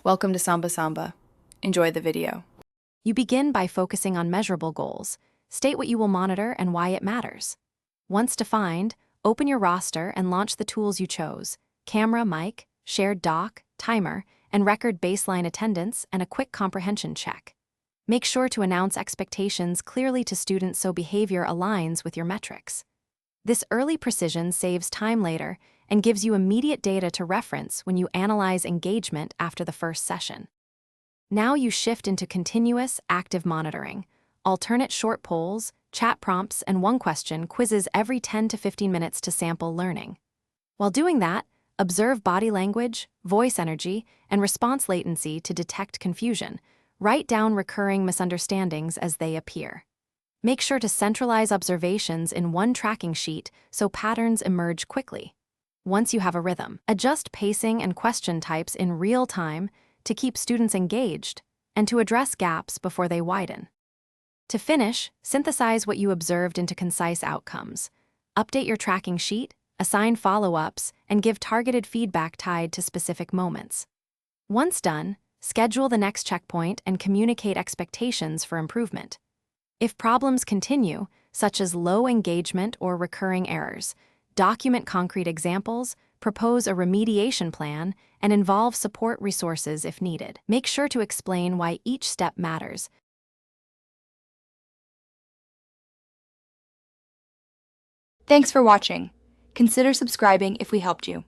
Welcome to Samba Samba. Enjoy the video. You begin by focusing on measurable goals. State what you will monitor and why it matters. Once defined, open your roster and launch the tools you chose: camera, mic, shared doc, timer, and record baseline attendance and a quick comprehension check. Make sure to announce expectations clearly to students so behavior aligns with your metrics. This early precision saves time later and gives you immediate data to reference when you analyze engagement after the first session. Now you shift into continuous, active monitoring. Alternate short polls, chat prompts, and one-question quizzes every 10 to 15 minutes to sample learning. While doing that, observe body language, voice energy, and response latency to detect confusion. Write down recurring misunderstandings as they appear. Make sure to centralize observations in one tracking sheet so patterns emerge quickly. Once you have a rhythm, adjust pacing and question types in real time to keep students engaged and to address gaps before they widen. To finish, synthesize what you observed into concise outcomes. Update your tracking sheet, assign follow-ups, and give targeted feedback tied to specific moments. Once done, schedule the next checkpoint and communicate expectations for improvement. If problems continue, such as low engagement or recurring errors, document concrete examples, propose a remediation plan, and involve support resources if needed. Make sure to explain why each step matters. Thanks for watching. Consider subscribing if we helped you.